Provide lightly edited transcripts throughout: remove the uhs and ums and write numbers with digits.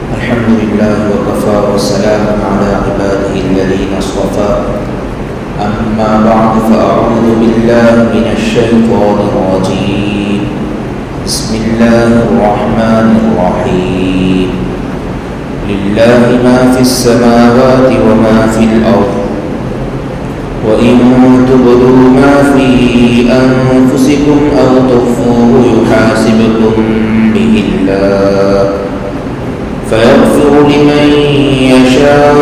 الحمد لله وكفى وسلام على عباده الذين اصطفى أما بعد فأعوذ بالله من الشيطان الرجيم بسم الله الرحمن الرحيم لله ما في السماوات وما في الأرض وإن تبدوا ما في أنفسكم أو تخفوه يحاسبكم به الله فيغفر لمن يشاء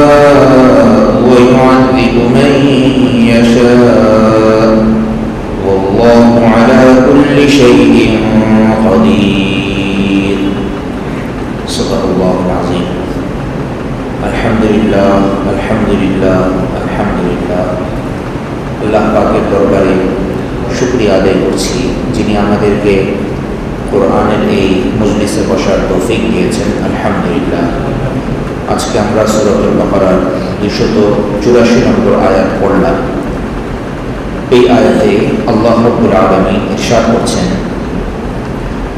ويعذب من يشاء والله على كل شيء قدير صدق الله العظيم الحمد لله الحمد لله الحمد لله আল্লাহ পাকের দরবারে শুকরিয়া আদায় করছি যিনি আমাদেরকে কোরআনের এই মজলিসে বসার তৌফিক দিয়েছেন। আলহামদুলিল্লাহ। আজকে আমরা সূরাতুল বাকারার 284 নম্বর আয়াত পড়লাম। এই আয়াতে আল্লাহ রাব্বুল আলামিন ইরশাদ করছেন,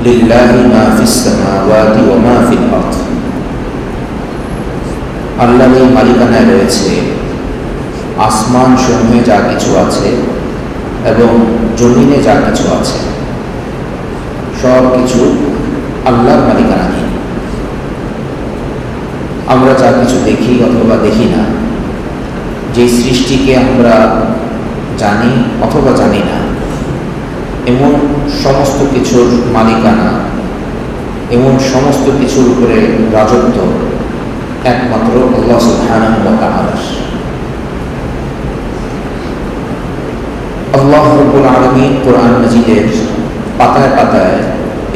লিল্লাহি মা ফিস সামাওয়াতি ওয়া মা ফিল আরদ। আল্লাহর মালিকানায় রয়েছে আসমান সমূহে যা কিছু আছে এবং জমিনে যা কিছু আছে, সব কিছু আল্লাহর মালিকানাধীন। আমরা যা কিছু দেখি অথবা দেখি না, যে সৃষ্টিকে আমরা জানি অথবা জানি না, এমন সমস্ত কিছুর মালিকানা, এমন সমস্ত কিছুর উপরে রাজত্ব একমাত্র আল্লাহ সুবহানাহু ওয়া তাআলার। আল্লাহ রাব্বুল আলামিন কোরআন মাজিদের পাতায় পাতায়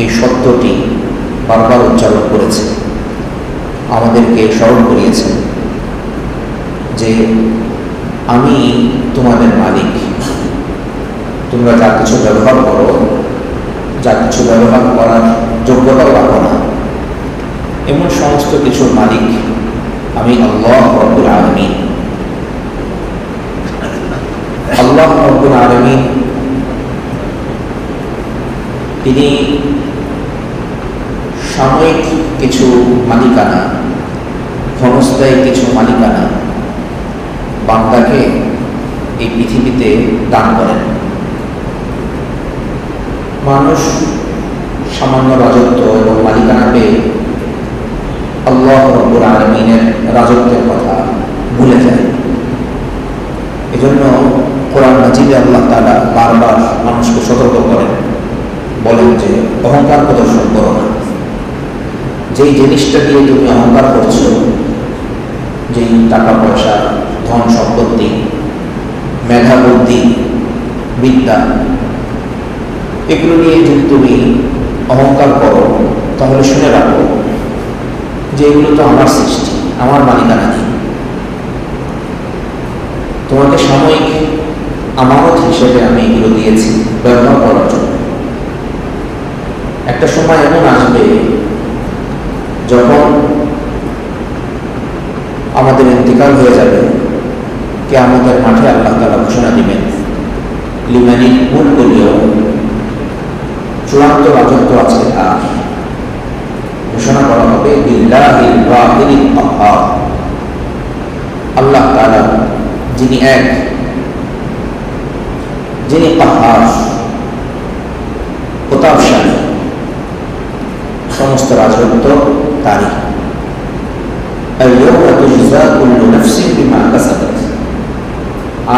এই শব্দটি বারবার উচ্চারণ করেছে, আমাদেরকে স্মরণ করিয়েছেন যে আমি তোমাদের মালিক। তোমরা যা কিছু ব্যবহার করো, যা কিছু ব্যবহার করার যোগ্যতাও রাখো না, এমন সমস্ত কিছুর মালিক আমি আল্লাহ রাব্বুল আলামিন। আল্লাহ রাব্বুল আলামিন তিনি সাময়িক কিছু মালিকানা, ক্ষণস্থায়ী কিছু মালিকানা বান্দাকে এই পৃথিবীতে দান করেন। মানুষ সামান্য রাজত্ব এবং মালিকানা পেয়ে আল্লাহ রাব্বুল আলামিনের রাজত্বের কথা ভুলে যায়। এজন্য কোরআন মাজিদে আল্লাহ তাআলা বারবার মানুষকে সতর্ক করেন, বলেন যে অহংকার প্রদর্শন করো না। যেই জিনিসটা দিয়ে তুমি অহংকার করছো, যেই টাকা পয়সা, ধন সম্পত্তি, মেধা বুদ্ধি, বিদ্যা, এগুলো নিয়ে যদি তুমি অহংকার করো, তাহলে শুনে রাখো যে এগুলো তো আমার সৃষ্টি, আমার মালিকানাধীন। তোমাকে সাময়িক আমানত হিসেবে আমি এগুলো দিয়েছি ব্যবহার করার জন্য। একটা সময় এমন আসবে যখন আমাদের ইন্তিকাল হয়ে যাবে, কিয়ামতের মাঠে আল্লাহ তাআলা ঘোষণা দিবেন, লিমানিল মুলকুল ইয়াউম, চূড়ান্ত রাজত্ব আজকে তার। ঘোষণা করা হবে বিল্লাহিল ওয়াহিদিল কাহ্হার, আল্লাহ তাআলা যিনি এক, যিনি কাহ্হার, প্রতাপশালী, সমস্ত রাজত্ব তারই। আল-ইয়াওমা তুজজা কুল্লু নাফসিন বিমা কাসাবাত,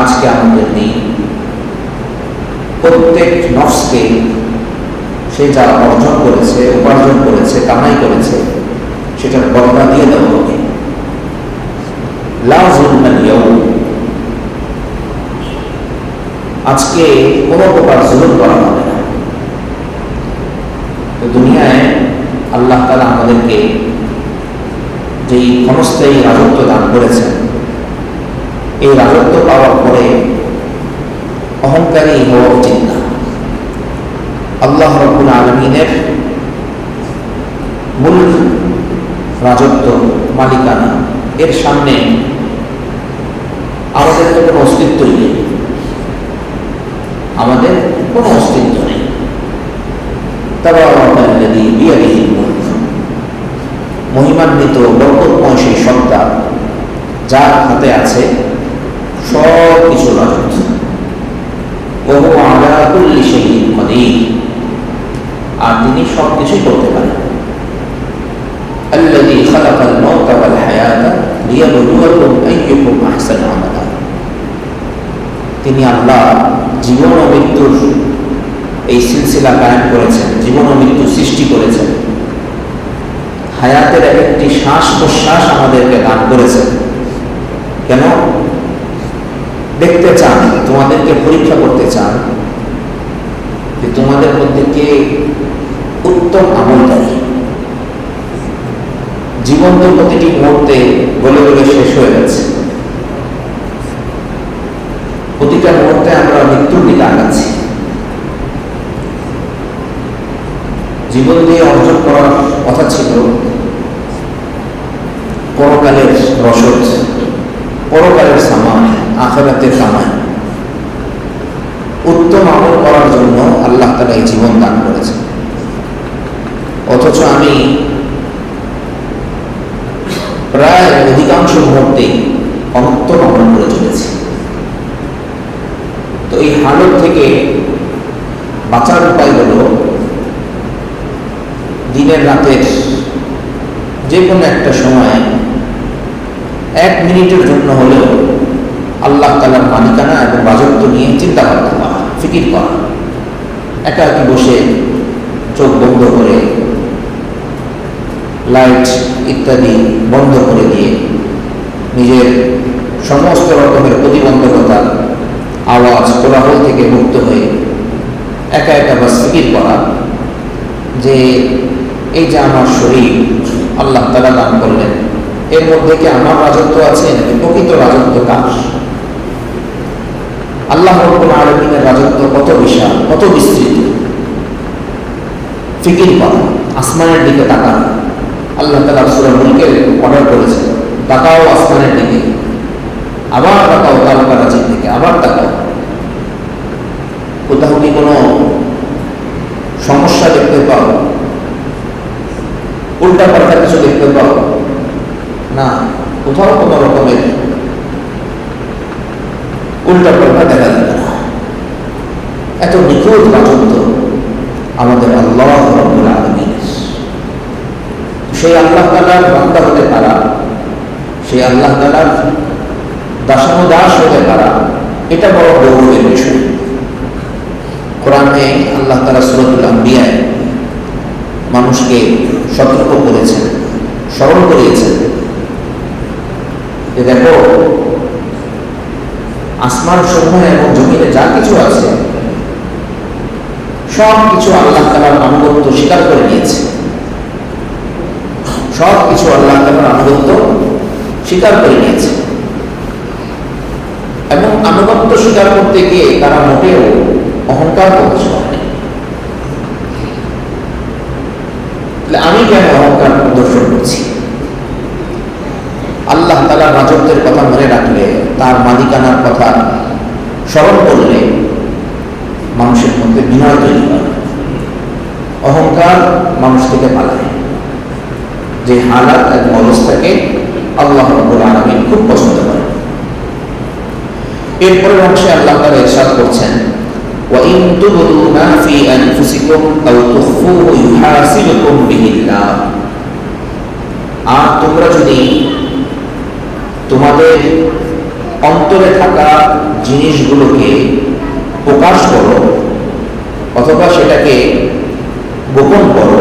আজকে আমাদের দিন প্রত্যেক নফসকে সে যা অর্জন করেছে, উপার্জন করেছে, কামাই করেছে, সেটার বদলা দিয়ে দেওয়া হবে। লা যুলমা আল-ইয়াওম, আজকে কোনো প্রকার জুলুম করা হবে না। তো দুনিয়ায় আল্লাহ তাআলা আমাদেরকে যেই ক্ষণস্থায়ী রাজত্ব দান করেছেন, এই রাজত্ব পাওয়ার পরে অহংকারী হওয়া উচিত না। আল্লাহ রাব্বুল আলামিনের মূল রাজত্ব, মালিকানা, এর সামনে আমাদের কোনো অস্তিত্বই নেই, আমাদের কোনো অস্তিত্ব নেই। তাবারাকাল্লাযী বিয়াদিহিল মুলক, মহিমান্বিত বরকতময় সেই সত্তা যার হাতে আছে সব কিছু রাজত্ব। ওহু আলা কুল্লি শাইইন কাদির, আর তিনি সব কিছুই করতে পারেন। আল্লাযী খালাকাল মাউতা ওয়াল হায়াতা লিয়াবলুয়াকুম আইয়ুকুম আহসানু আমালা। তিনি আল্লাহ জীবন ও মৃত্যুর এই সিলসিলা কায়েম করেছেন, জীবন ও মৃত্যু সৃষ্টি করেছেন, হায়াতের একটি শ্বাস প্রশ্বাস আমাদেরকে দান করেছেন। কেন? দেখতে চান, তোমাদেরকে পরীক্ষা করতে চান যে তোমাদের মধ্যে কে উত্তম আমলকারী। জীবন তো প্রতিটি মুহূর্তে গলে গলে শেষ হয়ে গেছে, প্রতিটা মুহূর্তে আমরা মৃত্যুর দিকে আগাচ্ছি। জীবন দিয়ে অর্জন করার কথা ছিল পরকালের রসদ, পরকালের সামান, আখিরাতের কামাই। উত্তম আমল করার জন্য আল্লাহ তাআলা এই জীবন দান করেছেন। অথচ আমি প্রায় অধিকাংশ মুহূর্তেই অনুত্তম আমল করে চলেছি। তো এই হালত থেকে বাঁচার উপায় হলো দিনের রাতের যে কোনো একটা সময় 1 মিনিটের জন্য হলেও আল্লাহ তাআলার মালিকানা এবং রাজত্ব নিয়ে চিন্তা ভাবনা করা, ফিকির করা। একাকী বসে চোখ বন্ধ করে, লাইট ইত্যাদি বন্ধ করে দিয়ে, নিজের সমস্ত রকমের প্রতিবন্ধকতা, আওয়াজ, কোলাহল থেকে মুক্ত হয়ে একা একা বাস ফিকির করা যে এই যে আমার শরীর আল্লাহ তাআলা দান করলেন, এর মধ্যে কি আমার রাজত্ব আছে নাকি প্রকৃত রাজত্ব কার? আল্লাহ রাব্বুল আলামিনের রাজত্ব কত বিশাল, কত বিস্তৃত। ফিকির করা, আসমানের দিকে তাকানো। আল্লাহ তাআলা সূরা মুলকে অর্ডার করেছেন, তাকাও আসমানের দিকে, আবার তাকাও তারকারাজির দিকে, আবার তাকাও। কোথাও কি কোনো সমস্যা দেখতে পাও? উল্টা পাল্টা কিছু দেখতে পাও? না, কোথাও কোনো রকমের উল্টা পাল্টা দেখা যাবে না। এত নিখুঁত রাজত্ব আমাদের আল্লাহ রাব্বুল আলামিনের। সেই আল্লাহ তাআলার বান্দা হতে পারা, সেই আল্লাহ তাআলার দাসানুদাস হতে পারা, এটা বড় গৌরবের বিষয়। কোরআনে আল্লাহ তাআলা সূরাতুল আম্বিয়ায় মানুষকে সতর্ক করেছেন, স্মরণ করিয়েছেন যে দেখো, আসমান সমূহ এবং জমিনে যা কিছু আছে সব কিছু আল্লাহ তাআলার আনুগত্য স্বীকার করে নিয়েছে। সব কিছু আল্লাহ তাআলার আনুগত্য স্বীকার করে নিয়েছে এবং আনুগত্য স্বীকার করতে গিয়ে তারা মোটেও অহংকার প্রকাশ করেনি। আমি কেন অহংকার প্রদর্শন করছি? আল্লাহ তাআলার রাজত্বের কথা মনে রাখলে, তার মালিকানার কথা স্মরণ করলে মানুষের মধ্যে বিনয় তৈরি হয়, অহংকার মানুষ থেকে পালায়। যে হালাত এবং অবস্থাকে আল্লাহ রাব্বুল আলামিন খুব পছন্দ করেন। এরপরের অংশে আল্লাহ তাআলা ইরশাদ করছেন, وَإِن تُبْدُوا مَا فِي أَنفُسِكُمْ أَوْ تُخْفُوهُ يُحَاسِبْكُم بِهِ اللَّهُ। আর তোমরা যদি তোমাদের অন্তরে থাকা জিনিসগুলোকে প্রকাশ করো অথবা সেটাকে গোপন করো,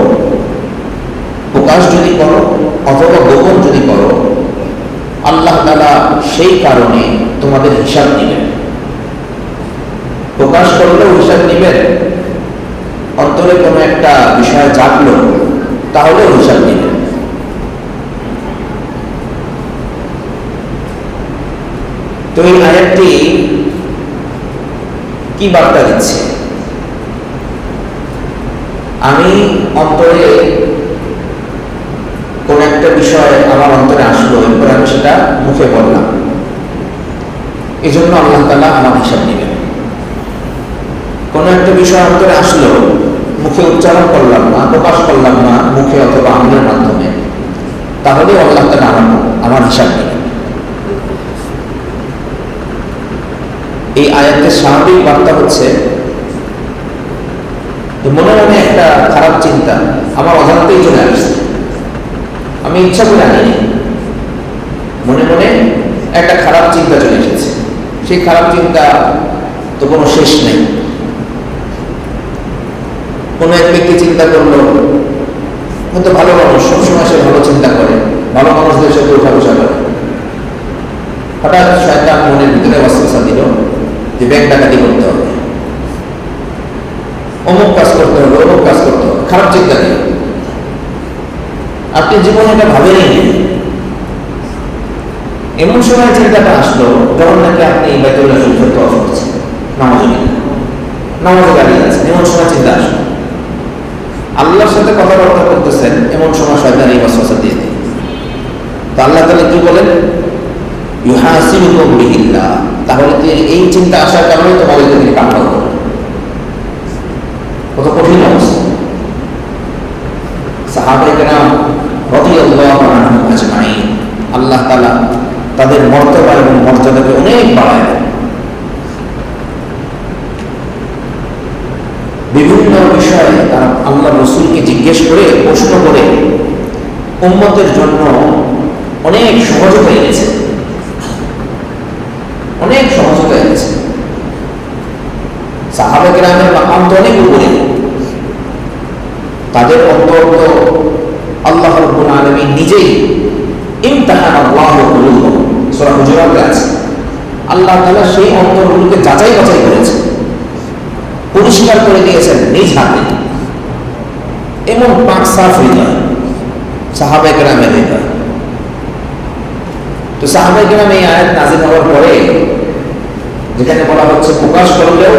প্রকাশ যদি করো অথবা গোপন যদি করো, আল্লাহ তাআলা সেই কারণে তোমাদের হিসাব নেবেন। প্রকাশ করলেও হিসাব নেবেন, অন্তরে কোনো একটা বিষয় জাগলো তাহলেও হিসাব নেবেন। তো এই আয়াতটি কি বার্তা দিচ্ছে? আমি অন্তরে কোন একটা বিষয় আমার অন্তরে আসলো, এরপর আমি সেটা মুখে বললাম, এই জন্য আল্লাহ তাআলা আমার হিসাব নেবেন। কোন একটা বিষয় অন্তরে আসলো, মুখে উচ্চারণ করলাম না, প্রকাশ করলাম না মুখে অথবা আমলের মাধ্যমে, তাহলে আল্লাহ তাআলা আমার হিসাব নেবেন। এই আয়াতের স্বাভাবিক বার্তা হচ্ছে মনে মনে একটা খারাপ চিন্তা আমার অজান্তেই চলে আসছে, আমি ইচ্ছা করে আনিনি, মনে মনে একটা খারাপ চিন্তা চলে এসেছে। সেই খারাপ চিন্তা তো কোনো শেষ নেই। কোনো এক ব্যক্তি চিন্তা করলো, হয়তো ভালো মানুষ, সবসময় সে ভালো চিন্তা করে, ভালো মানুষদের সাথে উঠা বসা করে। হঠাৎ শয়তান মনের ভিতরে ওয়াসওয়াসা দিল যে ব্যাংক ডাকাতি করতে হবে, অমুক কাজ করতে হবে, অমুক কাজ করতে হবে, খারাপ চিন্তা নেই। আপনি জীবনে এটা ভাবেনই। এমন সময় চিন্তাটা আসলো যখন নাকি আপনি বাইতুল্লাহ শরীফের তওয়াফ করছেন, নামাজে দাঁড়িয়ে আছেন, এমন সময় চিন্তা আসলো। আল্লাহর সাথে কথাবার্তা করতেছেন, এমন সময় শয়তান এই ওয়াসওয়াসা দিয়ে দেয়। তো আল্লাহ তাআলা কি বলেন? ইউহাসিবুকুম বিহিল্লাহ, তাহলে এই চিন্তা আসার কারণে তোমাদেরকে তিনি পাকড়াও করবেন। কত কঠিন অবস্থা। সাহাবায়ে কেরাম রাদিয়াল্লাহু আনহুম আজমাইন, আল্লাহ তাআলা তাদের মর্তবা এবং মর্যাদাকে অনেক বাড়ায় দেন। বিভিন্ন বিষয়ে তারা আল্লাহ রাসূলকে জিজ্ঞেস করে, প্রশ্ন করে উম্মতের জন্য অনেক সহজতা এনেছে, অনেক সহজতা এনেছে। সাহাবায়ে কেরামের মাকাম তো অনেক উপরে, তাদের অন্তর তো আল্লাহ রাব্বুল আলামিন নিজেই ইমতিহান আল্লাহু কুলুবহুম, সূরা হুজুরাতে আছে। আল্লাহ তাআলা সেই অন্তরগুলোকে যাচাই বাছাই করেছেন, পরিষ্কার করে দিয়েছেন নিজ হাতে। এমন পাক সাফ হৃদয় সাহাবায়ে কেরামের হৃদয়। তো সাহাবায়ে কেরাম এই আয়াত নাযিল হওয়ার পরে, যেখানে বলা হচ্ছে প্রকাশ করলেও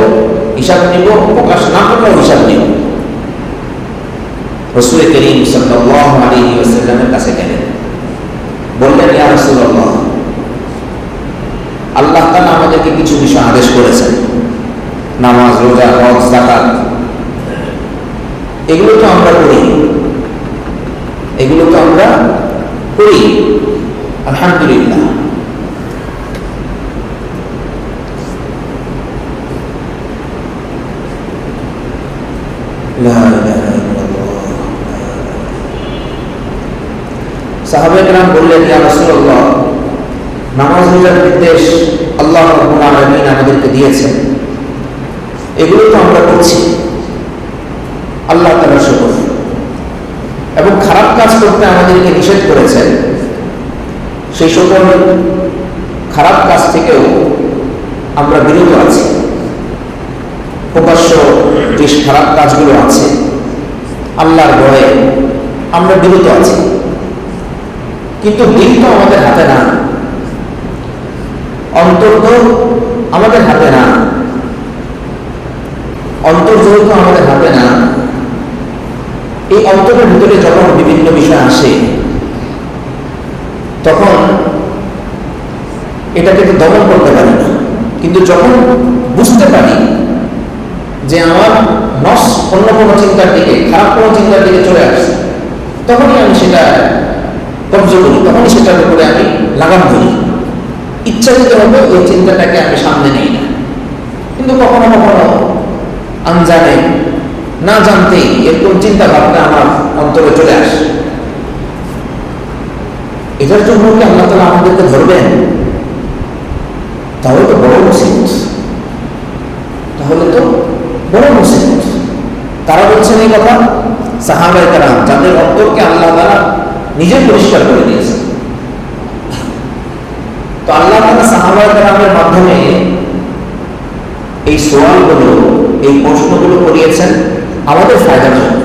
হিসাব নিব, প্রকাশ না করলেও হিসাব নিব, রাসূল করিম সাল্লাল্লাহু আলাইহি ওয়াসাল্লামের কাছে গেলেন, বললেন, ইয়া রাসূলুল্লাহ, আল্লাহ তাআলা আমাদেরকে কিছু বিষয় আদেশ করেছেন, নামাজ, রোজা, হজ, যাকাত, এগুলো তো আমরা করি, আলহামদুলিল্লাহ। লা ইলাহা ইল্লাল্লাহ। সাহাবায়ে কেরাম বললেন, ইয়া রাসূলুল্লাহ, নামাজ রোজার নির্দেশ আল্লাহ রাব্বুল আলামিন আমাদেরকে দিয়েছেন, এগুলো তো আমরা করছি, আল্লাহ তাআলার শুকর। এবং খারাপ কাজ করতে আমাদেরকে নিষেধ করেছেন, সেই সকল খারাপ কাজ থেকেও আমরা বিরত আছি। প্রকাশ্য যে খারাপ কাজগুলো আছে, আল্লাহর ভয়ে আমরা বিরত আছি। কিন্তু দিন তো আমাদের হাতে না, অন্তর তো আমাদের হাতে না। অন্তর যেহেতু আমাদের হাতে না, এই অন্তরের ভিতরে যখন বিভিন্ন বিষয় আসে, তখন এটাকে তো দমন করতে পারি না। কিন্তু যখন বুঝতে পারি যে আমার নফস অন্য কোনো চিন্তার দিকে, খারাপ কোনো চিন্তার দিকে চলে আসছে, তখনই আমি সেটা কবজ করি, তখনই সেটার উপরে আমি লাগাম ধরি। ইচ্ছাকৃতভাবে ওই চিন্তাটাকে আমি সামনে নেই না। কিন্তু কখনো কখনো আনজানে, না জানতেই এরকম চিন্তা ভাবনা আমার অন্তরে চলে আসে। এটার জন্য কি আল্লাহ তাআলা আমাদেরকে ধরবেন? তাহলে তো বড় মুসিবত, তারা বলছেন এই কথা, সাহাবায়ে কেরাম যাদের অন্তরকে আল্লাহ তাআলা নিজে পরিষ্কার করে দিয়েছেন। তো আল্লাহ তাআলা সাহাবায়ে কেরামের মাধ্যমে এই সওয়ালগুলো, এই প্রশ্নগুলো করিয়েছেন আমাদের ফায়দার জন্য,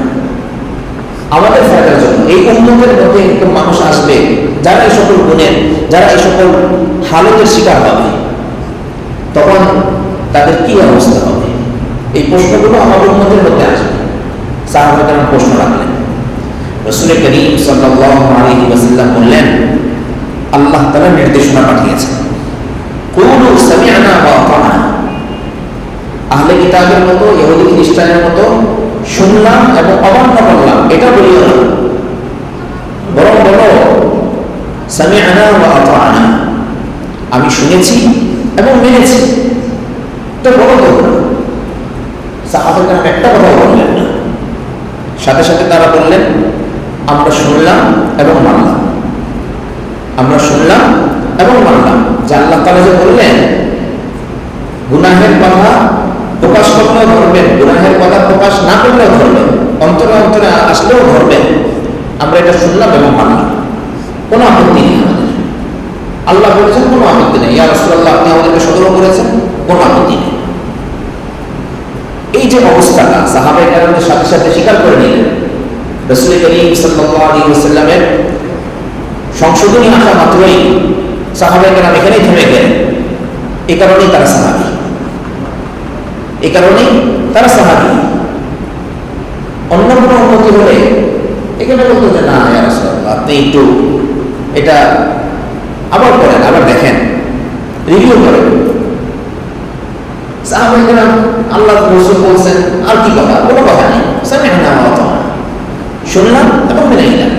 আমাদের ফায়দার জন্য। এই উম্মতের মধ্যে এরকম মানুষ আসবে যারা এই সকল গুণের, যারা এই সকল হালতের শিকার হবে, তখন তাদের কি অবস্থা হবে? এই প্রশ্নগুলো আমাদের উম্মতের মধ্যে আসবে। সাহাবায়ে কেরাম প্রশ্ন রাখলেন, রাসূল করিম সাল্লাল্লাহু আলাইহি ওয়াসাল্লাম বললেন, আল্লাহ তাআলা নির্দেশনা পাঠিয়েছেন, কুলু সামি'না ওয়া আতা'না। আহলে কিতাবের মতো, ইহুদি খ্রিস্টানের মতো শুনলাম এবং অমান্য করলাম এটা বলিও না, বরং বলো সামি'না ওয়া আতা'না, আমি শুনেছি এবং মেনেছি। এটা বড় কথা। সাহাবায়ে কেরাম একটা কথা বললেন না, সাথে সাথে তারা বললেন আমরা শুনলাম এবং মানলাম। আমরা শুনলাম এবং মানলাম যে আল্লাহ তাআলা যে বললেন গুনাহের কথা প্রকাশ করলেও ধরবেন, গুনাহের কথা প্রকাশ না করলেও ধরবেন, অন্তরে অন্তরে আসলেও ধরবেন, আমরা এটা শুনলাম এবং মানলাম। কোনো আপত্তি নেই আমাদের। আল্লাহ বলেছেন কোনো আপত্তি নেই, ইয়া রাসূলুল্লাহ আপনি আমাদেরকে সতর্ক করেছেন, কোনো আপত্তি নেই। এই যে অবস্থাটা সাহাবায়ে কেরামের সাথে সাথে স্বীকার করে নিলেন, রাসূল করিম সাল্লাল্লাহু আলাইহি ওয়াসাল্লামের সংশোধনী আসা মাত্রই সাহাবায়ে কেরাম এখানেই থেমে গেলেন। এই কারণেই তারা সাহাবী, এই কারণেই তারা সাহাবী। অন্য কোনো উন্নতি হলে এখানে বলতো যে না ইয়া রাসূলুল্লাহ আপনি একটু এটা আবার করেন, আবার দেখেন, রিভিউ করেন। সাহাবায়ে কেরাম আল্লাহর রাসূল বলছেন, আর কি কথা, কোনো কথা নেই, সামি'না ওয়া আতা'না, শুনলাম এবং মেনে নিলাম।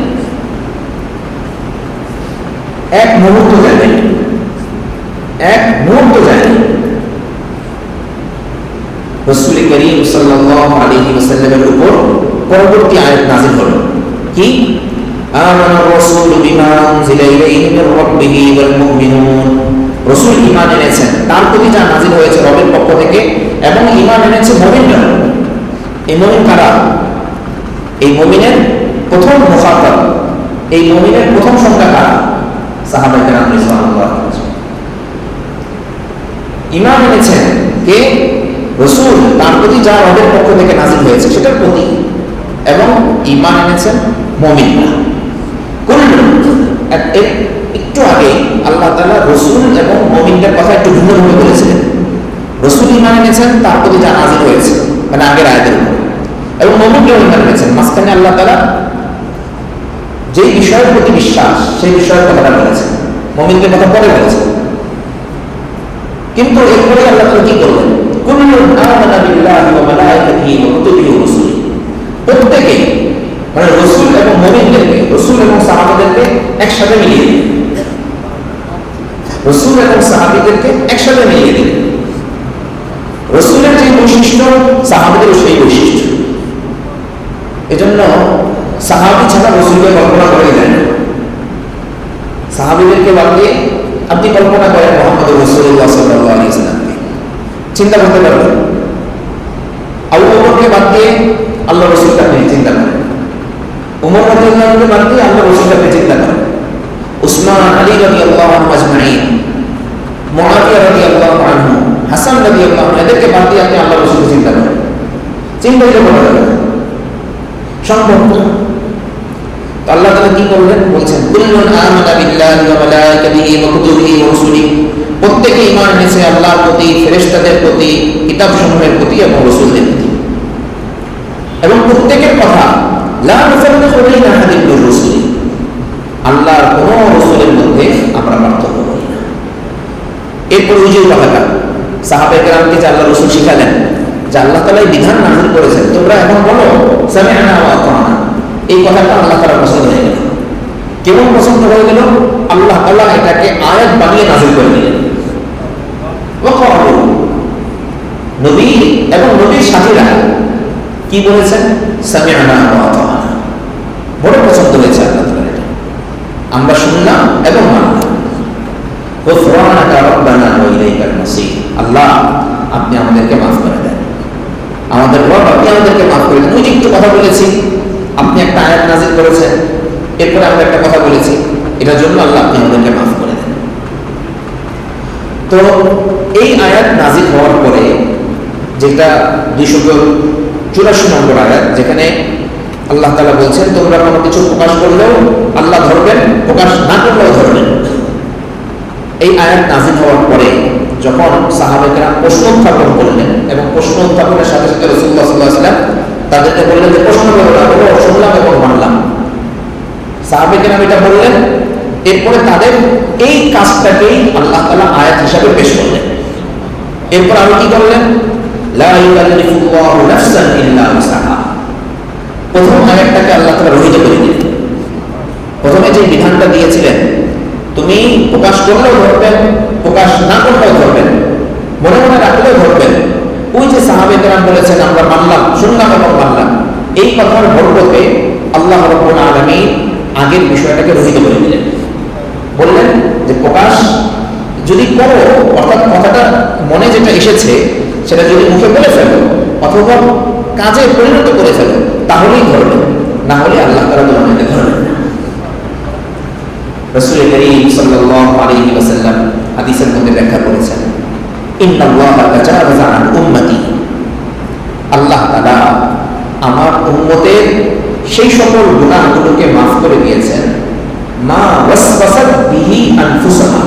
এক মুহূর্ত যায়নি, এক মুহূর্ত যায়নি। রাসূল করিম সাল্লাল্লাহু আলাইহি ওয়াসাল্লামের উপর পরবর্তী আয়াত নাযিল হলো কি? আমানা রাসূলু বিমা উনজিলা ইলাইহি মির রাব্বিহি ওয়াল মুমিনুন। রাসূল ঈমান এনেছেন তার প্রতি যা নাযিল হয়েছে রবের পক্ষ থেকে, এবং ঈমান এনেছে মুমিনরা। এই মুমিন কারা? এই মুমিনের প্রথম মুখাতাব, এই মুমিনের প্রথম সংখ্যা কারা? সাহাবায়ে কেরাম রাদিয়াল্লাহু আনহুম। ঈমান এনেছেন কে? রাসূল তার প্রতি যা রবের পক্ষ থেকে নাযিল হয়েছে সেটার প্রতি, এবং ঈমান এনেছেন মুমিনরা। একটু আগে আল্লাহ তাআলা রাসূল এবং মুমিনদের কথা একটু ভিন্নভাবে বলেছিলেন। রাসূল ঈমান এনেছেন তার প্রতি যা নাযিল হয়েছে, মানে আগের আয়াতের উপর, এবং মুমিনরাও ঈমান এনেছেন। মাঝখানে আল্লাহ তাআলা যেই বিষয়ের প্রতি বিশ্বাস সেই বিষয়ের কথাটা বলেছেন, মুমিনদের কথা পরে বলেছেন। কিন্তু এরপরে আল্লাহ তাআলা কি করলেন? কুল্লুন আমানা বিল্লাহি ওয়া মালাইকাতিহি ওয়া কুতুবিহি ওয়া রুসুলিহি। প্রত্যেকে মানে রাসূল এবং মুমিনদেরকে, রাসূল এবং সাহাবাদেরকে একসাথে মিলিয়ে দিলেন। রাসূল এবং সাহাবীদেরকে একসাথে মিলিয়ে দিলেন। রাসূলের যে বৈশিষ্ট্য সাহাবীদেরও সেই বৈশিষ্ট্য। এজন্য সাহাবী ছাড়া রাসূলকে কল্পনা করা যায় না। সাহাবীদেরকে বাদ দিয়ে আপনি কল্পনা করেন মুহাম্মদুর রাসূলুল্লাহ সাল্লাল্লাহু আলাইহি ওয়াসাল্লামকে, চিন্তা করতে পারবেন? আবু বকরকে বাদ দিয়ে আল্লাহ রাসূলকে আপনি চিন্তা করেন, উমর রাদিয়াল্লাহু আনহুকে বাদ দিয়ে আল্লাহ রাসূলকে আপনি চিন্তা করেন, উসমান, আলী রাদিয়াল্লাহু আনহু আজমাইন, মুআবিয়া রাদিয়াল্লাহু আনহু, হাসান রাদিয়াল্লাহু আনহু, এদেরকে বাদ দিয়ে আপনি আল্লাহ রাসূলকে চিন্তা করেন। চিন্তা করতে পারবেন? সম্ভব না। তো আল্লাহ তাআলা কি করলেন? বলছেন কুল্লুন আমানা বিল্লাহি ওয়া মালাইকাতিহি ওয়া কুতুবিহি ওয়া রুসুলিহি। প্রত্যেকে ঈমান এনেছে আল্লাহর প্রতি, ফেরেশতাদের প্রতি, কিতাবসমূহের প্রতি এবং রাসূলদের প্রতি। এবং প্রত্যেকের কথা লা নুফাররিকু বাইনা আহাদিন মির রুসুলিহি, আল্লাহর কোন রাসূলের মধ্যে আমরা পার্থক্য করি না। এরপর ওই যে কথাটা সাহাবায়ে কেরামকে যে আল্লাহ রাসূল শিখালেন যে আল্লাহ তাআলা এই বিধান নাযিল করেছেন, তোমরা এখন বলো সামি'না ওয়া আতা'না। এই কথাটা আল্লাহ তাআলা পছন্দ হয়ে গেল। কেমন পছন্দ হয়ে গেল? আল্লাহ তাআলা এটাকে আয়াত বানিয়ে নাযিল করে দিলেন। ওয়াকালু, নবী এবং নবীর সাথীরা কি বলেছেন? সামি'না ওয়া আতা'না। বড় পছন্দ হয়েছে আল্লাহ তাআলা এটা, আমরা শুনলাম এবং মানলাম। গুফরানাকা রাব্বানা ওয়া ইলাইকাল মাসির। আল্লাহ আপনি আমাদেরকে মাফ করে দেন, আমাদের রব আপনি আমাদেরকে মাফ করে দেন। ওই যে একটু কথা বলেছি, আপনি একটা আয়াত নাযিল করেছেন, এরপরে আমরা একটা কথা বলেছি, এটার জন্য আল্লাহ আপনি আমাদেরকে মাফ করে দেন। তো এই আয়াত নাযিল হওয়ার পরে, যেটা 284 নম্বর আয়াত, যেখানে আল্লাহ তাআলা বলছেন তোমরা কোনো কিছু প্রকাশ করলেও আল্লাহ ধরবেন, প্রকাশ না করলেও ধরবেন। এই আয়াত নাযিল হওয়ার পরে যখন সাহাবায়ে কেরাম প্রশ্ন উত্থাপন করলেন, এবং প্রশ্ন উত্থাপনের সাথে সাথে রাসূলুল্লাহ সাল্লাল্লাহু আলাইহি ওয়াসাল্লাম তাদেরকে বললেন যে প্রশ্ন করো না, বলো শুনলাম এবং মানলাম। সাহাবায়ে কেরাম এটা বললেন, এরপরে তাদের এই কাজটাকেই আল্লাহ তাআলা আয়াত হিসাবে পেশ করলেন। এরপর আরো কি করলেন? লা ইউকাল্লিফুল্লাহু নাফসান ইল্লা উসআহা। প্রথম আয়াতটাকে আল্লাহ তাআলা রহিত করে দিলেন। প্রথমে যে বিধানটা দিয়েছিলেন প্রকাশ করলেও ধরবেন, প্রকাশ না করলেও ধরবেন, মনে মনে রাখলেও ধরবেন। ওই যে সাহাবে কেরাম বলেছেন আমরা মানলাম, শুনলাম এবং মানলাম, এই কথার বরকতে আল্লাহ রাব্বুল আলামিন আগের বিষয়টাকে রহিত করে দিলেন। বললেন যে প্রকাশ যদি করো, অর্থাৎ কথাটা মনে যেটা এসেছে সেটা যদি মুখে বলে ফেলো অথবা কাজে পরিণত করে ফেলো তাহলেই ধরবেন, না হলে আল্লাহ তাআলা তোমাকে ধরবেন না। রাসূল করিম সাল্লাল্লাহু আলাইহি ওয়াসাল্লাম হাদিসের মধ্যে ব্যাখ্যা করেছেন, ইন্নাল্লাহা তাজাওয়াজা আন উম্মতি, আল্লাহ তাআলা আমার উম্মতের সেই সকল গুনাহগুলোকে মাফ করে দিয়েছেন, মা ওয়াসওয়াসাত বিহি আনফুসাহা,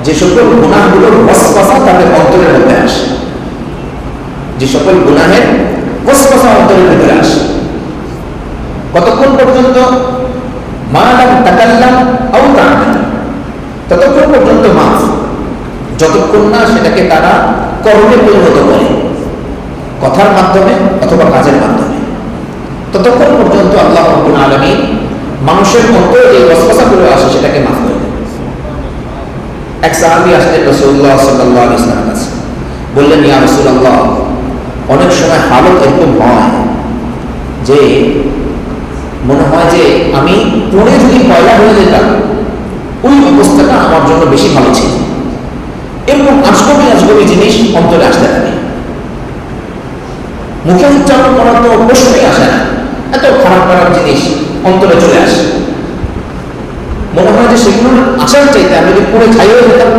যে সকল গুনাহগুলোর ওয়াসওয়াসা তাদের অন্তরের মধ্যে আসে, যে সকল গুনাহের ওয়াসওয়াসা অন্তরের ভিতরে আসে। কতক্ষণ পর্যন্ত? মা লাম তাকাল্লাম আও তা'মাল, ততক্ষণ পর্যন্ত মাফ, যতক্ষণ না সেটাকে তারা কর্মে পরিণত করে, কথার মাধ্যমে অথবা কাজের মাধ্যমে, ততক্ষণ পর্যন্ত আল্লাহ রাব্বুল আলামিন মানুষের অন্তরে যে ওয়াসওয়াসাগুলো আসে সেটাকে মাফ করে দেন। এক সাহাবী আসলেন রাসূলুল্লাহ সাল্লাল্লাহু আলাইহি ওয়াসাল্লামের কাছে, বললেন, ইয়া রাসূলুল্লাহ, অনেক সময় হালত এরকম হয় যে মনে হয় যে আমি পুড়ে যদি কয়লা হয়ে যেতাম ওই অবস্থাটা আমার জন্য বেশি ভালো ছিল। এরকম আজগবি জিনিস অন্তরে আসতে থাকে, মুখে উচ্চারণ করার তো প্রশ্নই আসে না, এত খারাপ খারাপ জিনিস অন্তরে চলে আসে। মনে হয় যে সেগুলো আসার চাইতে আমি যদি পুড়ে ছাই হয়ে যেতাম,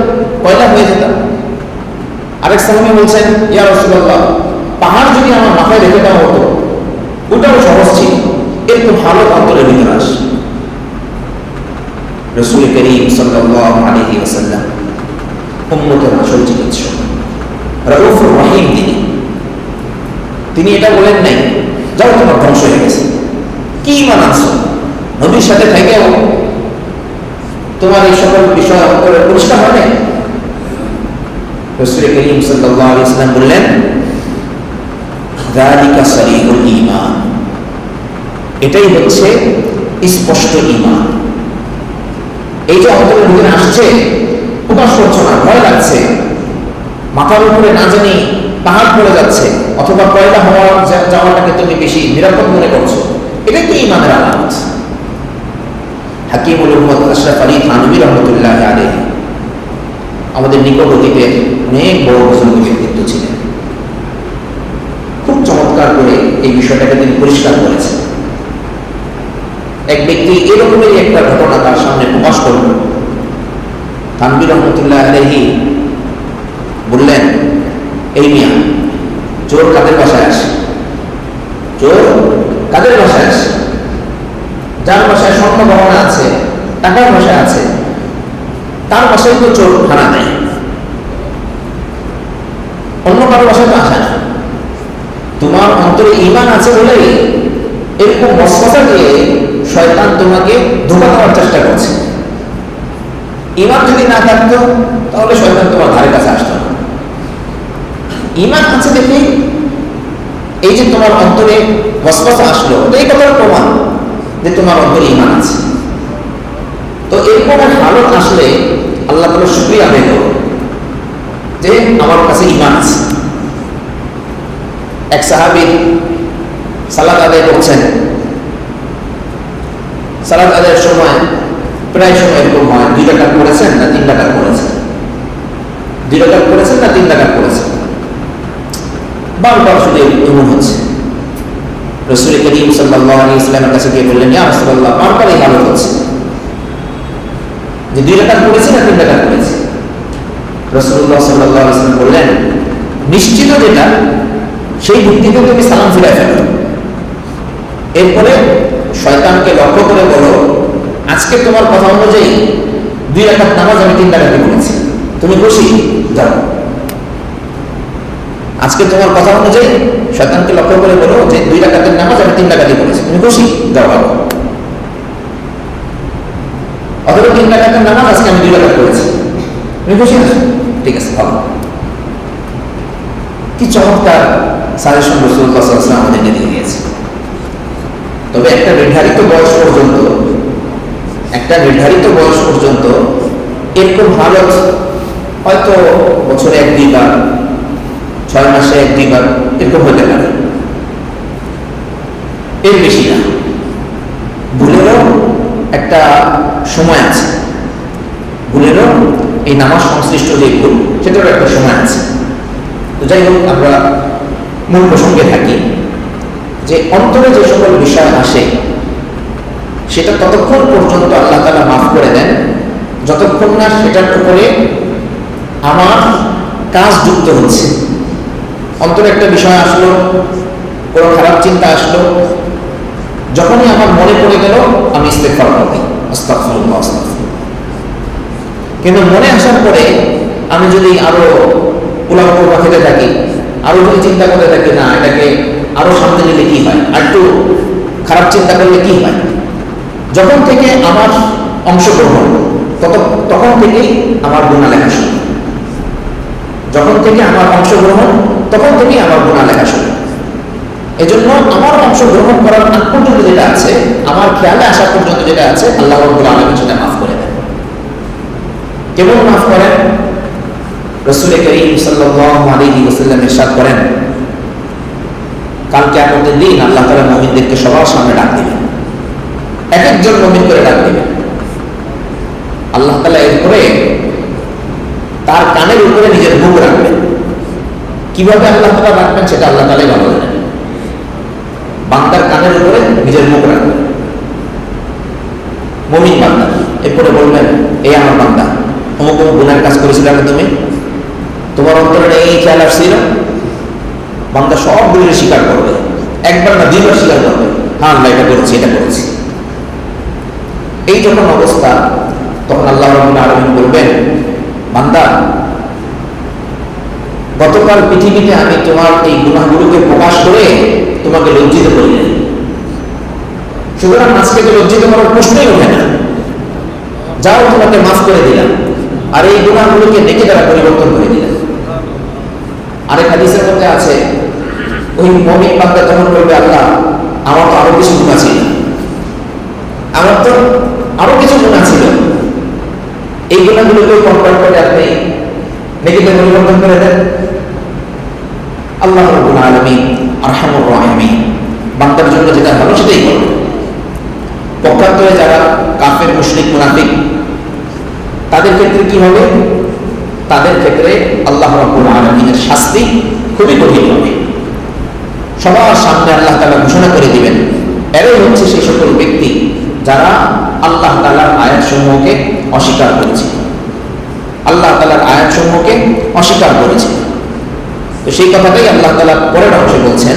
কয়লা হয়ে যেতাম। আরেক সাহাবী বলছেন, ইয়া রাসূলুল্লাহ, পাহাড় যদি আমার মাথায় রেখে দেওয়া হতো ওটাও সহজ ছিল। এরকম হালত অন্তরের ভিতরে আসে। রাসূল করিম সাল্লাল্লাহু আলাইহি ওয়াসাল্লাম উম্মতের আসল চিকিৎসক, রাউফুর রহিম তিনি এটা বলেন নাই যাও তোমার ধ্বংস হয়ে গেছে, কি ঈমান আনছো, নবীর সাথে থেকেও তোমার এই সকল বিষয় অন্তরে পরিষ্কার হয় নাই। রাসূল করিম সাল্লাল্লাহু আলাইহি ওয়াসাল্লাম বললেন, যালিকা সরিহুল ঈমান, এটাই হচ্ছে স্পষ্ট ঈমান। এই যে অন্তরের ভিতরে আসছে, প্রকাশ করছো না, ভয় লাগছে, মাথার উপরে না জানি পাহাড় পড়ে যাচ্ছে অথবা কয়লা যাওয়াটাকে তুমি বেশি নিরাপদ মনে করছো, এটাই তো ঈমানের আলামত। হাকিমুল উম্মত আশরাফ আলী থানভী রাহমাতুল্লাহ আলাইহি আমাদের নিকট অতীতের অনেক বড় বুজুর্গ ব্যক্তিত্ব ছিলেন। খুব চমৎকার করে এই বিষয়টাকে তিনি পরিষ্কার করেছেন। এক ব্যক্তি এরকমেরই একটা ঘটনা তার সামনে প্রকাশ করল। থানভী রাহমাতুল্লাহ আলাইহি বললেন, এই মিয়া, চোর কাদের বাসায় আসে? চোর কাদের বাসায় আসে? যার বাসায় স্বর্ণ গহনা আছে, টাকার বাসায় আছে, তার বাসায় তো চোর হানা নেয়, অন্য কারো বাসায় তো আসে না। তোমার অন্তরে ঈমান আছে বলে এরকম ওয়াসওয়াসা দিয়ে শয়তান তোমাকে ধোঁকা দেওয়ার চেষ্টা করছে। ঈমান যদি না থাকতো তাহলে শয়তান তোমার ধারে কাছে আসতো না। ঈমান আছে দেখে এই যে তোমার অন্তরে ওয়াসওয়াসা আসলো, এই কথার প্রমাণ যে তোমার অন্তরে ঈমান আছে। তো এরকম হালত আসলে আল্লাহ তাআলার শুকরিয়া আদায় করো যে আমার কাছে ঈমান আছে। এক সাহাবী সালাত আদায় করছেন, সালাত আদায়ের সময় প্রায় সময় এরকম হয় 2 রাকাত পড়েছেন না 3 রাকাত পড়েছেন, 2 রাকাত পড়েছেন না 3 রাকাত পড়েছেন, বারবার শুধু এমন হচ্ছে। রাসূল করিম সাল্লাল্লাহু আলাইহি ওয়াসাল্লামের কাছে গিয়ে বললেন, ইয়া রাসূলুল্লাহ, বারবার এই হালত হচ্ছে যে 2 রাকাত পড়েছি না 3 রাকাত পড়েছি। রাসূলুল্লাহ সাল্লাল্লাহু আলাইহি ওয়াসাল্লাম বললেন, নিশ্চিত যেটা সেই ভিত্তিতে তুমি সালাম ফিরাই ফেলো। এরপরে শয়তানকে লক্ষ্য করে বলো, আজকে তোমার কথা অনুযায়ী 2 রাকাত নামাজ আমি 3 রাকাতই পড়েছি, তুমি খুশি? যাও। আজকে তোমার কথা অনুযায়ী শয়তানকে লক্ষ্য করে বলো যে 2 রাকাতের নামাজ আমি 3 রাকাতই পড়েছি, তুমি খুশি? যাও বাবা। অথবা 3 রাকাতের নামাজ আজকে আমি 2 রাকাত পড়েছি, তুমি খুশি না? ঠিক আছে, ভালো। কি চমৎকার সাজেশন রাসূলুল্লাহ সাল্লাল্লাহু আলাইহি ওয়াসাল্লাম আমাদেরকে দিয়ে দিয়েছে। তবে একটা নির্ধারিত বয়স পর্যন্ত এরকম হালত হয়তো বছরে 1-2 বার, 6 মাসে 1-2 বার এরকম হতে পারে, এর বেশি না। ভুলেরও একটা সময় আছে, ভুলেরও এই নামাজ সংশ্লিষ্ট যে ভুল সেটারও একটা সময় আছে। তো যাই হোক, আমরা মূল প্রসঙ্গে থাকি যে অন্তরে যে সকল বিষয় আসে সেটা ততক্ষণ পর্যন্ত আল্লাহ তাআলা মাফ করে দেন যতক্ষণ না সেটার উপরে আমার কাজ যুক্ত হচ্ছে। অন্তরে একটা বিষয় আসলো, কোনো খারাপ চিন্তা আসলো, যখনই আমার মনে পড়ে গেল আমি ইস্তেগফার করি, আস্তাগফিরুল্লাহ আস্তাগফিরুল্লাহ। কিন্তু মনে আসার পরে আমি যদি আরো উলাঘোলা খেতে থাকি, আরো যদি চিন্তা করতে থাকি, না এটাকে আরো সামনে নিলে কি হয়, আর একটু খারাপ চিন্তা করলে কি হয়, যখন থেকে আমার অংশগ্রহণ তখন থেকেই আমার গুনাহ লেখা শুরু। যখন থেকে আমার অংশগ্রহণ তখন থেকেই আমার গুনাহ লেখা শুরু। এজন্য আমার অংশগ্রহণ করার আগ পর্যন্ত যেটা আছে, আমার খেয়ালে আসা পর্যন্ত যেটা আছে, আল্লাহ রাব্বুল আলামিন সেটা মাফ করে দেন। কেমন মাফ করেন? রাসূল করিম সাল্লাল্লাহু আলাইহি ওয়াসাল্লাম ইরশাদ করেন, কাল কিয়ামতের দিন আল্লাহ তাআলা মুমিনদেরকে সবার সামনে ডাক দিবেন, এক একজন মুমিন করে ডাক দিবেন। আল্লাহ তাআলা এরপরে তার কানের উপরে নিজের মুখ রাখবেন। কিভাবে আল্লাহ তাআলা রাখবেন সেটা আল্লাহ তাআলাই ভালো জানেন। বান্দার কানের উপরে নিজের মুখ রাখবেন, মুমিন বান্দা। এরপরে বলবেন, এই আমার বান্দা, অমুক অমুক গুনার কাজ করেছিল না তুমি, তোমার অন্তরে এই খেয়াল আসছিল। বান্দা সবগুলো স্বীকার করবে, একবার না 2 বার স্বীকার করবে, হ্যাঁ আল্লাহ এটা করেছি, এটা করেছি। এই যখন অবস্থা, তখন আল্লাহ রাব্বুল আলামিন বলবেন, বান্দা গতকাল পৃথিবীতে আমি তোমার এই গুনাহগুলোকে প্রকাশ করে তোমাকে লজ্জিত করি নাই, সুতরাং আজকে তো লজ্জিত করার প্রশ্নই ওঠে না। যাও, তোমাকে মাফ করে দিলাম, আর এই গুনাহগুলোকে নেকি দ্বারা পরিবর্তন করে দিলাম। আরেক হাদিসের মধ্যে আছে, ওই মুমিন বান্দা তখন বলবে, আল্লাহ আমার তো আরো কিছু গুনাহ ছিল, আমার তো আরো কিছু গুনাহ ছিল, এই গুনাহগুলোকে কন্ট্রোল করে আপনি নেকিতে পরিবর্তন করে দেন। আল্লাহ রাব্বুল আলামিন আরহামুর রাহিমিন বান্দার জন্য যেটা ভালো সেটাই করবেন। পক্ষান্তরে যারা কাফের, মুশরিক, মুনাফিক, তাদের ক্ষেত্রে কি হবে? তাদের ক্ষেত্রে আল্লাহ রাব্বুল আলামিনের শাস্তি খুবই কঠিন হবে। সবার সামনে আল্লাহ তাআলা ঘোষণা করে দিবেন, এরাই হচ্ছে সেই সকল ব্যক্তি যারা আল্লাহ তাআলার আয়াতসমূহকে অস্বীকার করেছে, আল্লাহ তাআলার আয়াতসমূহকে অস্বীকার করেছে। তো সেই কথাটাই আল্লাহ তাআলা পরের অংশে বলছেন,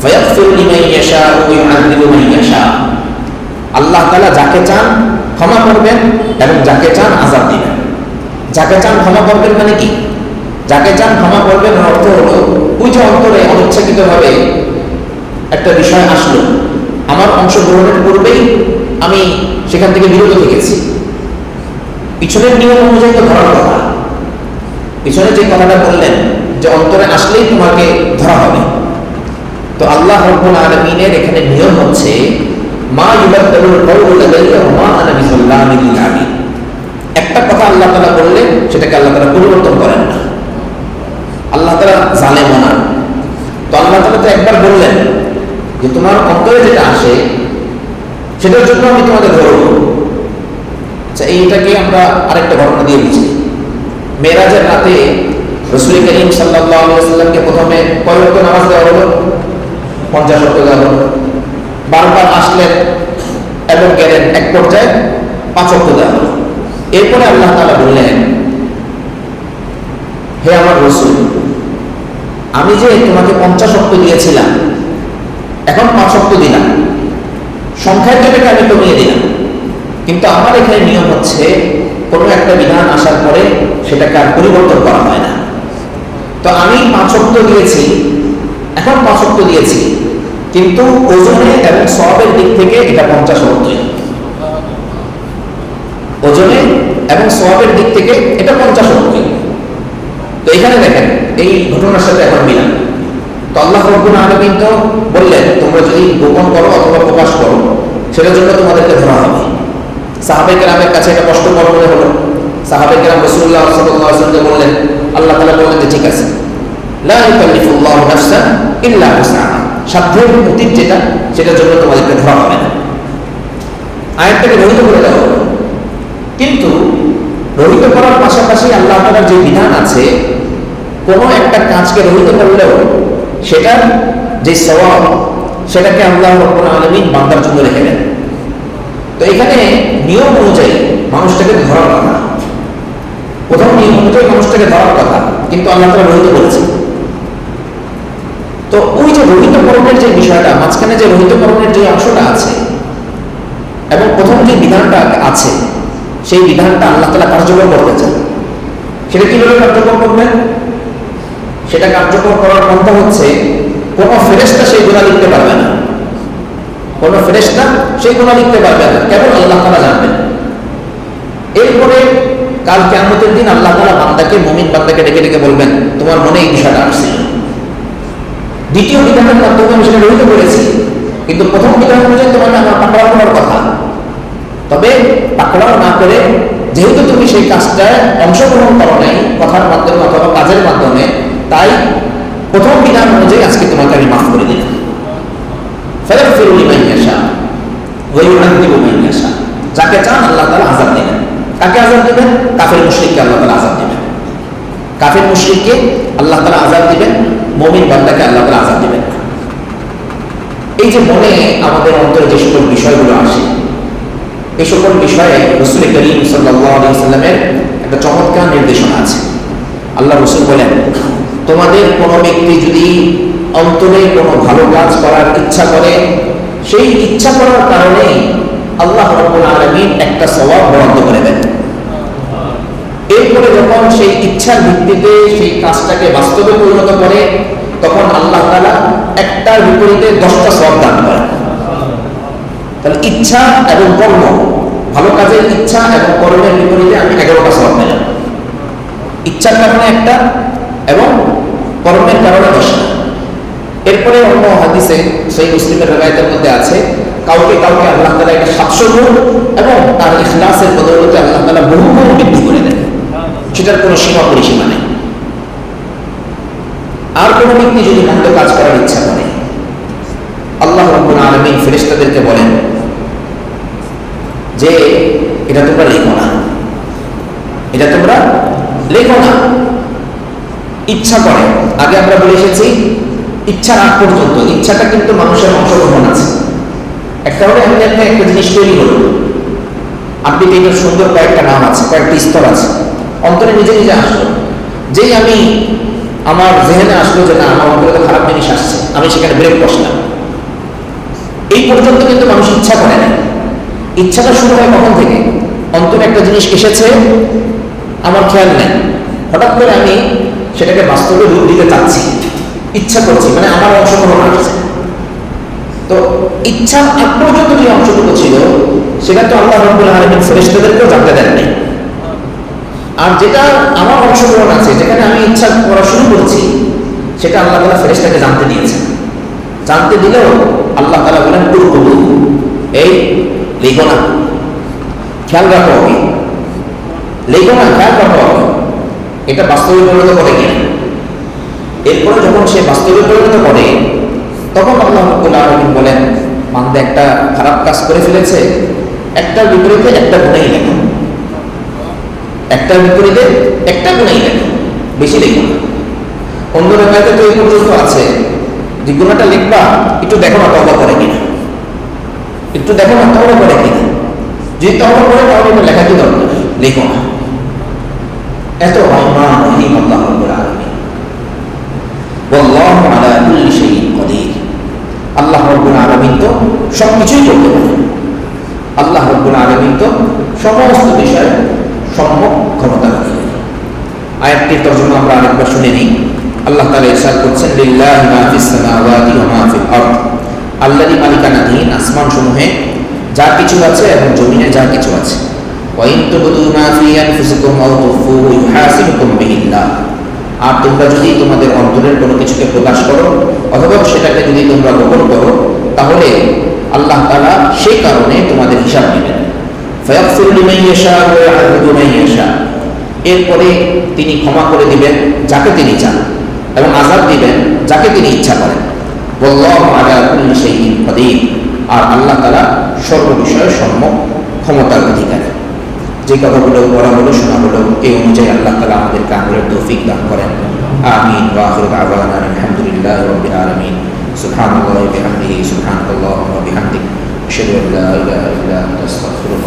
ফায়াগফিরু লিমান ইয়াশাউ ওয়া ইউআযযিবু মান ইয়াশাউ। আল্লাহ তাআলা যাকে চান ক্ষমা করবেন এবং যাকে চান আযাব দিবেন। যাকে চান ক্ষমা করবেন মানে কি? যাকে চান ক্ষমা করবেন অর্থ হলো, ওই যে অন্তরে অনিচ্ছাকৃতভাবে একটা বিষয় আসলো, আমার অংশগ্রহণের পূর্বেই আমি সেখান থেকে বিরত থেকেছি, পিছনের নিয়ম অনুযায়ী তো ধরার কথা। পিছনে যে কথাটা বললেন যে অন্তরে আসলেই তোমাকে ধরা হবে, তো আল্লাহ রাব্বুল আলামিনের এখানে নিয়ম হচ্ছে, মা ইউবাদদালুল কাওলু লাদাইয়া ওয়া মা আনা বিযাল্লামিল লিল আবিদ। একটা কথা আল্লাহ তাআলা বললেন, সেটাকে আল্লাহ তাআলা পরিবর্তন করেন না। আল্লাহ তাআলা জালেম না। তো আল্লাহ তাআলা তো একবার বললেন যে তোমার অন্তরে যেটা আসে সেটার জন্য আমি তোমাকে ধরব। আচ্ছা, এইটাকে আমরা আরেকটা ঘটনা দিয়ে বুঝি। মেরাজের রাতে রাসূল করিম সাল্লাল্লাহু আলাইহি ওয়াসাল্লামকে প্রথমে কয় ওয়াক্ত নামাজ দেওয়া হলো? 50 ওয়াক্ত দেওয়া হলো। বারবার আসলেন এবং গেলেন, এক পর্যায়ে 5 ওয়াক্ত দেওয়া হলো। এরপরে আল্লাহ তাআলা বললেন, হে আমার রাসূল, আমি যে তোমাকে 50 ওয়াক্ত দিয়েছিলাম, এখন 5 ওয়াক্ত দিলাম, সংখ্যার জন্য আমি কমিয়ে দিলাম, কিন্তু আমার এখানে নিয়ম হচ্ছে কোনো একটা বিধান আসার পরে সেটাকে আর পরিবর্তন করা হয় না। তো আমি 5 ওয়াক্ত দিয়েছি, এখন 5 ওয়াক্ত দিয়েছি, কিন্তু ওজনে এবং সওয়াবের দিক থেকে এটা 50 ওয়াক্ত। ওজনে এবং সওয়াবের দিক থেকে এটা 50 ওয়াক্ত। তো এখানে দেখেন এই ঘটনার সাথে এখন মিলান। তো আল্লাহ রাব্বুল আলামিন তো বললেন, তোমরা যদি গোপন করো অথবা প্রকাশ করো সেটার জন্য তোমাদেরকে ধরা হবে। সাহাবায়ে কেরামের কাছে এটা কষ্টকর মনে হলো, সাহাবায়ে কেরাম রাসূলুল্লাহ সাল্লাল্লাহু আলাইহি ওয়াসাল্লামকে বললেন, আল্লাহ তাআলা বললেন যে ঠিক আছে, লা ইউকাল্লিফুল্লাহু নাফসান ইল্লা উসআহা, সাধ্যের অতীত যেটা সেটার জন্য তোমাদেরকে ধরা হবে না। আয়াতটাকে রহিত করে দেওয়া হলো। কিন্তু রহিত করার পাশাপাশি আল্লাহ তাআলার যে বিধান আছে, কোনো একটা কাজকে রহিত করলেও সেটার যে সওয়াব সেটাকে আল্লাহ রাব্বুল আলামিন বান্দার জন্য রেখে দেন। তো এখানে নিয়ম অনুযায়ী মানুষটাকে ধরার কথা, প্রথম নিয়ম অনুযায়ী মানুষটাকে ধরার কথা, কিন্তু আল্লাহ তাআলা রহিত করেছে। তো ওই যে রহিতকরণের যে বিষয়টা, মাঝখানে যে রহিতকরণের যে অংশটা আছে এবং প্রথম যে বিধানটা আছে, সেই বিধানটা আল্লাহ তাআলা কার্যকর করতে চান। সেটা কিভাবে কার্যকর করবেন? সেটা কার্যকর করার পন্থা হচ্ছে, কোন ফেরেশতা সেই গুনাহ লিখতে পারবে না, কোন ফেরেশতা সেই গুনাহ লিখতে পারবে না, কেবল আল্লাহ তাআলা জানবেন। এরপরে কাল কিয়ামতের দিন আল্লাহ তাআলা বান্দাকে, মুমিন বান্দাকে ডেকে ডেকে বলবেন, তোমার মনে এই বিষয়টা আসছে। দ্বিতীয় বিধানের মাধ্যমে আমি সেটা রহিত করেছি, কিন্তু প্রথম বিধান অনুযায়ী তোমাকে আমার পাকড়াও করার কথা। তবে পাকড়াও না করে, যেহেতু তুমি সেই কাজটায় অংশগ্রহণ করো নাই কথার মাধ্যমে অথবা কাজের মাধ্যমে, তাই প্রথম বিধান অনুযায়ী আজকে তোমাকে আমি মাফ করে দিলাম। ফায়াগফিরু লিমান ইয়াশা ওয়া ইউআযযিবু মান ইয়াশা, যাকে চান আল্লাহ তাআলা আযাব দিবেন। কাকে আযাব দিবেন? কাফের মুশরিককে আল্লাহ তাআলা আযাব দিবেন। কাফের মুশরিককে আল্লাহ তাআলা আযাব দিবেন, মুমিন বান্দাকে আল্লাহ তাআলা আযাব দিবেন। এই যে মনে আমাদের অন্তরে যে সকল বিষয়গুলো আসে, এই সকল বিষয়ে রাসূল করিম সাল্লাল্লাহু আলাইহি ওয়াসাল্লামের একটা চমৎকার নির্দেশনা আছে। আল্লাহ রাসূল বলেন, তোমাদের কোনো ব্যক্তি যদি অন্তরে কোনো ভালো কাজ করার ইচ্ছা করে, সেই ইচ্ছা করার কারণে আল্লাহ রাব্বুল আলামিন একটা সওয়াব বরাদ্দ করে দেন। এরপরে যখন সেই ইচ্ছার ভিত্তিতে সেই কাজটাকে বাস্তবে পরিণত করে, তখন আল্লাহ তাআলা একটার বিপরীতে 10টা সওয়াব দান করেন। তাহলে ইচ্ছা এবং কর্ম, ভালো কাজের ইচ্ছা এবং কর্মের বিপরীতে আমি 11টা সওয়াব পেলাম। ইচ্ছার কারণে একটা এবং কর্মের কারণে 10টা। এরপরে অন্য হাদিসে সেই মুসলিমের রওয়ায়াতের মধ্যে আছে, কাউকে কাউকে আল্লাহ তাআলা এটা 700 গুণ এবং তার ইখলাসের বদৌলতে আল্লাহ তাআলা বহু গুণ বৃদ্ধি করে দেন, সেটার কোনো সীমা পরিসীমা নেই। আর কোনো ব্যক্তি যদি মন্দ কাজ করার ইচ্ছা করে, আল্লাহ রাব্বুল আলামিন ফেরেশতাদেরকে বলেন যে এটা তোমরা লেখো না, এটা তোমরা লেখো না। ইচ্ছা করে, আগে আমরা বলে এসেছি, ইচ্ছার আগ পর্যন্ত, ইচ্ছাটা কিন্তু মানুষের অংশগ্রহণ আছে। একটা হলে আমি একটা জিনিস তৈরি হলো, আপনি এটার সুন্দর কয়েকটা নাম আছে, কয়েকটা স্তর আছে, অন্তরে নিজে নিজে আসলো। যেই আমি আমার জেহেনে আসলো যে না, আমার অন্তরে তো খারাপ জিনিস আসছে, আমি সেখানে ব্রেক বসলাম, এই পর্যন্ত কিন্তু মানুষ ইচ্ছা করে না। ইচ্ছাটা শুরু হয় কখন থেকে? অন্তরে একটা জিনিস এসেছে, আমার খেয়াল নেই, হঠাৎ করে আমি সেটাকে বাস্তবে রূপ দিতে চাচ্ছি, ইচ্ছা করছি, মানে আমার অংশগ্রহণ আসছে। তো ইচ্ছার আগ পর্যন্ত যে অংশটুকু ছিল, সেটা তো আল্লাহ রাব্বুল আলামিন ফেরেশতাদেরকেও জানতে দেননি। আর যেটা আমার অংশগ্রহণ আছে, যেখানে আমি ইচ্ছা করা শুরু করছি, সেটা আল্লাহ তাআলা ফেরেশতাকে জানতে দিয়েছেন। জানতে দিলেও আল্লাহ তাআলা বলেন, কুরকুবু, এই লেখো না, খেয়াল রাখো, হবে লেখো না, খেয়াল রাখো, হবে এটা বাস্তবে পরিণত করে কিনা। এরপরে যখন সে বাস্তবে পরিণত করে, তখন আল্লাহ রাব্বুল আলামিন বলেন, বান্দা একটা খারাপ কাজ করে ফেলেছে, একটার বিপরীতে একটা গুনাহই লেখো, একটার বিপরীতে একটা গুনাহই লেখো, বেশি লেখো না। অন্য রকমাতে তো এই পর্যন্ত আছে যে গুনাহটা লিখবা, একটু দেখো না তওবা করে কিনা, একটু দেখো না তওবা করে কিনা। যদি তওবা করে তাহলে এটা লেখা কি দরকার, লেখো না। এত রহমান রহিম আল্লাহ রাব্বুল আলামিন। ওয়াল্লাহু আলা কুল্লি শাইইন কাদির। আল্লাহ রাব্বুল আলামিন তো সবকিছুই করতে পারেন। আল্লাহ রাব্বুল আলামিন তো সমস্ত বিষয়ে সম্যক ক্ষমতা রাখেন। আয়াতটির তর্জমা আমরা আরেকবার শুনে নিই। আল্লাহ তাআলা ইরশাদ করছেন, লিল্লাহি মা ফিস সামাওয়াতি ওয়া মা ফিল আরদ, আল্লাহরই মালিকানাধীন আসমানসমূহে যা কিছু আছে এবং জমিনে যা কিছু আছে। ওয়া ইন তুবদু মা ফি আনফুসিকুম আও তুখফুহু ইউহাসিবুকুম বিহিল্লাহ, আর তোমরা যদি তোমাদের অন্তরের কোনো কিছুকে প্রকাশ করো অথবা সেটাকে যদি তোমরা গোপন করো, তাহলে আল্লাহ তাআলা সেই কারণে তোমাদের হিসাব নেবেন। ফায়াগফিরু লিমান ইয়াশা ওয়া ইয়াযিবু মান ইয়াশা, এরপরে তিনি ক্ষমা করে দিবেন যাকে তিনি চান এবং আযাব দিবেন যাকে তিনি ইচ্ছা করেন। ওয়াল্লাহু আলা কুল্লি শাইইন কাদির, আর আল্লাহ তাআলা সর্ববিষয়ে সম্যক ক্ষমতার অধিকারী। যে কথাগুলো বলা হলো, শোনা হলো, এই অনুযায়ী আল্লাহ তাআলা আমাদেরকে আমলের তৌফিক দান করেন। আমিন। ওয়া আখিরু দাওয়ানা আলহামদুলিল্লাহি রাব্বিল আলামিন। সুবহানাল্লাহি ওয়া বিহামদিহি, সুবহানাল্লাহি ওয়া বিহামদিহি, আশহাদু আল্লা ইলাহা ইল্লা আনতা, আস্তাগফিরুকা